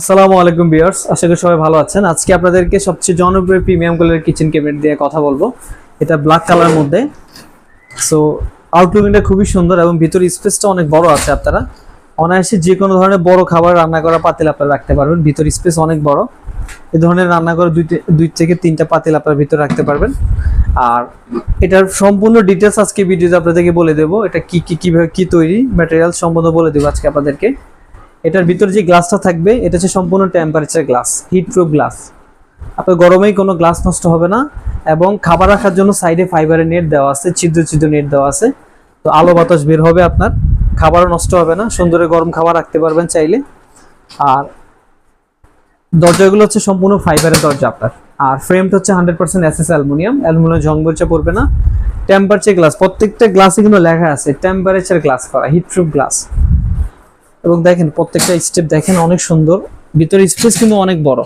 আসসালামু আলাইকুম ভিউয়ার্স, আশা করি সবাই ভালো আছেন। আজকে আপনাদেরকে সবচেয়ে জনপ্রিয় প্রিমিয়াম কোয়ালিটির কিচেন ক্যাবিনেট দিয়ে কথা বলবো। এটা ব্ল্যাক কালার মধ্যে। সো আউটলুকটা খুবই সুন্দর এবং ভিতরে স্পেসটা অনেক বড় আছে। আপনারা অনায়াসে যে কোনো ধরনের বড় খাবার রান্না করা পাতিল আপনারা রাখতে পারবেন। ভিতর স্পেস অনেক বড়। এই ধরনের রান্না করা দুই থেকে তিনটা পাতিল আপনারা ভিতরে রাখতে পারবেন। আর এটার সম্পূর্ণ ডিটেলস আজকে ভিডিওতে আপনাদেরকে বলে দেবো। এটা কিভাবে কি তৈরি, ম্যাটেরিয়াল সম্পূর্ণ বলে দেবো আজকে আপনাদেরকে। এটার ভিতরে যে গ্লাসটা থাকবে এটা হচ্ছে সম্পূর্ণ temperature glass, heat proof glass. আপনার গরমেই কোনো গ্লাস নষ্ট হবে না। এবং খাবার রাখার জন্য সাইডে ফাইবারের নেট দেওয়া আছে, ছিদ্র ছিদ্র নেট দেওয়া আছে। তো আলো বাতাস বের হবে, আপনার খাবারও নষ্ট হবে না। সুন্দর গরম খাবার রাখতে পারবেন চাইলে। আর দরজাগুলো হচ্ছে সম্পূর্ণ ফাইবারের দরজা আপনার। আর ফ্রেমটা হচ্ছে 100% এসএস অ্যালুমিনিয়াম ঝং বলছে পড়বে না। টেম্পারেচার গ্লাস, প্রত্যেকটা গ্লাসে কিন্তু লেখা আছে টেম্পারেচার গ্লাস করা, হিট প্রুফ গ্লাস। এবং দেখেন প্রত্যেকটা স্টেপ দেখেন অনেক সুন্দর। ভিতরে স্পেস কিন্তু অনেক বড়।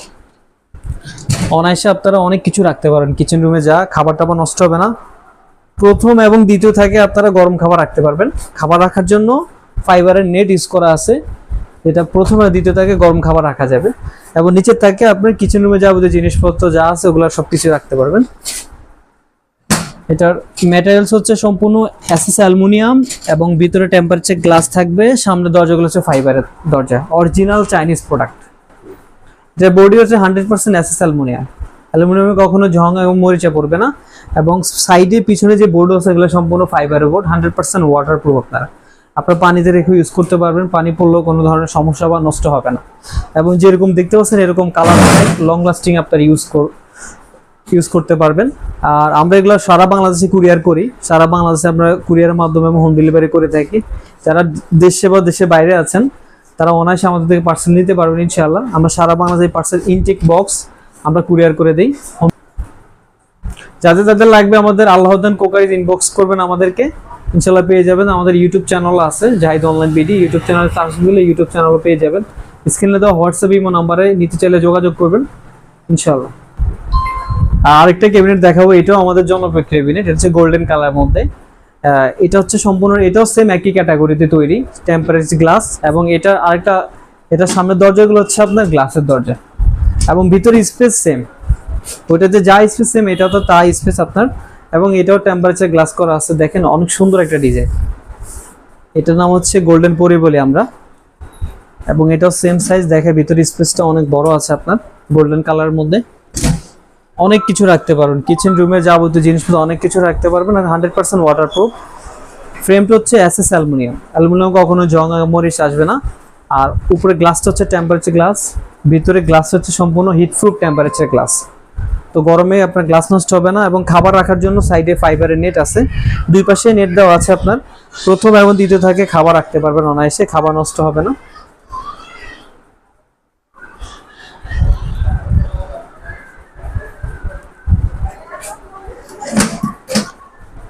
অনায়াসে আপনারা অনেক কিছু রাখতে পারেন কিচেন রুমে, যা খাবার টাবার নষ্ট হবে না। প্রথম এবং দ্বিতীয় থাকে আপনারা গরম খাবার রাখতে পারবেন। খাবার রাখার জন্য ফাইবারের নেট ইউজ করা আছে, যেটা প্রথম আর দ্বিতীয় থাকে গরম খাবার রাখা যাবে। এবং নিচের থাকে আপনার কিচেন রুমে যাবতীয় জিনিসপত্র যা আছে ওগুলো সবকিছু রাখতে পারবেন। এটার ম্যাটেরিয়ালস হচ্ছে সম্পূর্ণ এসএস অ্যালুমিনিয়াম এবং ভিতরে টেম্পারেচার গ্লাস থাকবে। সামনে দরজাগুলো হচ্ছে ফাইবারের দরজা, অরিজিনাল চাইনিজ প্রোডাক্ট। যে বডি হচ্ছে 100% এসএস অ্যালুমিনিয়াম। অ্যালুমিনিয়ামে কখনো ঝং এবং মরিচা পড়বে না। এবং সাইডে পিছনে যে বোর্ড আছে এগুলো সম্পূর্ণ ফাইবারের বোর্ড, 100% ওয়াটারপ্রুফ। আপনারা পানিতে রেখে ইউজ করতে পারবেন, পানি পড়লেও কোনো ধরনের সমস্যা বা নষ্ট হবে না। এবং যেরকম দেখতে পাচ্ছেন এরকম কালার লং লাস্টিং আপনারা ইউজ করতে পারবেন। আর আমরা এগুলো সারা বাংলাদেশে কুরিয়ার করি। সারা বাংলাদেশে আমরা কুরিয়ারের মাধ্যমে হোম ডেলিভারি করে থাকি। যারা দেশে বা দেশের বাইরে আছেন তারা অনায়াসে আমাদের থেকে পার্সেল নিতে পারবেন ইনশাআল্লাহ। আমরা সারা বাংলাদেশে পার্সেল ইনটেক বক্স আমরা কুরিয়ার করে দিই। যাদের লাগবে আমাদের আল্লাহদান কোকারিজ ইনবক্স করবেন, আমাদেরকে ইনশাআল্লাহ পেয়ে যাবেন। আমাদের ইউটিউব চ্যানেল আছে জাহিদ অনলাইন বিডি, ইউটিউব চ্যানেলে সার্চ দিলে ইউটিউব চ্যানেলও পেয়ে যাবেন। স্ক্রিনে দেওয়া হোয়াটসঅ্যাপ ইমো নাম্বারে নিতে চাইলে যোগাযোগ করবেন ইনশাআল্লাহ। আরেকটা ক্যাবিনেট দেখাবো, এটাও আমাদের জনপ্রিয় ক্যাবিনেট। এটা হচ্ছে গোল্ডেন কালার মধ্যে। এটা হচ্ছে সম্পূর্ণ, এটাও সেম একই ক্যাটাগরিতে তৈরি, টেম্পারেচার গ্লাস। এবং এটা আরেকটা, এটার সামনের দরজাগুলো হচ্ছে আপনার গ্লাসের দরজা এবং ভিতরে স্পেস সেম। ওইটাতে যা স্পেস সেম এটাও তো তা স্পেস আপনার। এবং এটাও টেম্পারেচার গ্লাস করা আছে। দেখেন অনেক সুন্দর একটা ডিজাইন। এটার নাম হচ্ছে গোল্ডেন পরি বলি আমরা। এবং এটাও সেম সাইজ, দেখে ভিতরে স্পেসটা অনেক বড় আছে আপনার গোল্ডেন কালারের মধ্যে। অনেক কিছু রাখতে পারবেন কিচেন রুমে, যাবতীয় জিনিসপত্র অনেক কিছু রাখতে পারবেন। আর 100% ওয়াটারপ্রুফ। ফ্রেমটা হচ্ছে এসএস অ্যালুমিনিয়াম কখনো জং মরিচ আসবে না। আর উপরে গ্লাসটা হচ্ছে টেম্পারেচার গ্লাস, ভিতরে গ্লাস হচ্ছে সম্পূর্ণ হিট প্রুফ টেম্পারেচার গ্লাস। তো গরমে আপনার গ্লাস নষ্ট হবে না। এবং খাবার রাখার জন্য সাইডে ফাইবারের নেট আছে, দুই পাশে নেট দেওয়া আছে আপনার। প্রথম এবং দ্বিতীয় থাকে খাবার রাখতে পারবেন অনায়াসে, খাবার নষ্ট হবে না।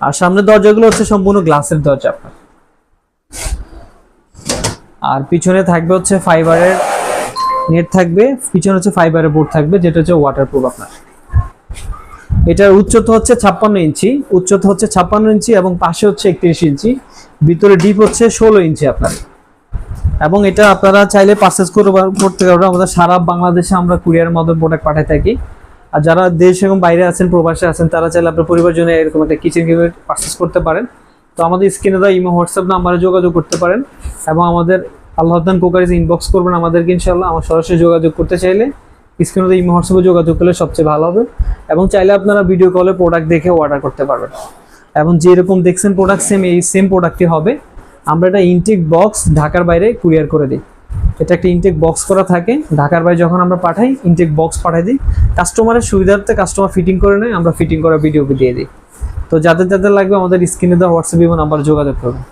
আর সামনের দরজাগুলো হচ্ছে সম্পূর্ণ গ্লাসের দরজা আপনার। আর পিছনে থাকবে হচ্ছে ফাইবারের নেট থাকবে, পিছনে হচ্ছে ফাইবারের বোর্ড থাকবে, যেটা হচ্ছে ওয়াটারপ্রুফ আপনার। এটার উচ্চতা হচ্ছে 56 ইঞ্চি, এবং পাশে হচ্ছে 31 ইঞ্চি। ভিতরে ডিপ হচ্ছে 16 ইঞ্চি আপনার। এবং এটা আপনারা চাইলে পারচেজ করতে পারবেন। আমাদের সারা বাংলাদেশে আমরা কুরিয়ারের মাধ্যমে প্রোডাক্ট পাঠাই থাকি। আর যারা দেশ এবং বাইরে আছেন, প্রবাসে আছেন, তারা চাইলে আপনার পরিবারের জন্য এরকম একটা কিচেন ক্যাবিনেট পারচেজ করতে পারেন। তো আমাদের স্ক্রিনে দেওয়া ইমো হোয়াটসঅ্যাপ নাম্বারে যোগাযোগ করতে পারেন। এবং আমাদের আল্লাহদান কোকারিজ ইনবক্স করবেন আমাদেরকে ইনশাআল্লাহ। আমার সরাসরি যোগাযোগ করতে চাইলে স্ক্রিনে দেওয়া ইমো হোয়াটসঅ্যাপে যোগাযোগ করলে সবচেয়ে ভালো হবে। এবং চাইলে আপনারা ভিডিও কলে প্রোডাক্ট দেখে অর্ডার করতে পারবেন। এবং যেরকম দেখছেন প্রোডাক্ট সেম প্রোডাক্টই হবে। আমরা এটা ইনটেক বক্স ঢাকার বাইরে কুরিয়ার করে দিই। এটা একটা ইনটেক বক্স করা থাকে, ঢাকার বাইরে যখন আমরা পাঠাই ইনটেক বক্স পাঠাই দিই। কাস্টমারের সুবিধার্থে কাস্টমার ফিটিং করে নেয়, আমরা ফিটিং করা ভিডিও দিয়ে দিই। তো যাদের লাগবে আমাদের স্ক্রিনে দেওয়া হোয়াটসঅ্যাপ নাম্বার যোগাযোগ করবেন।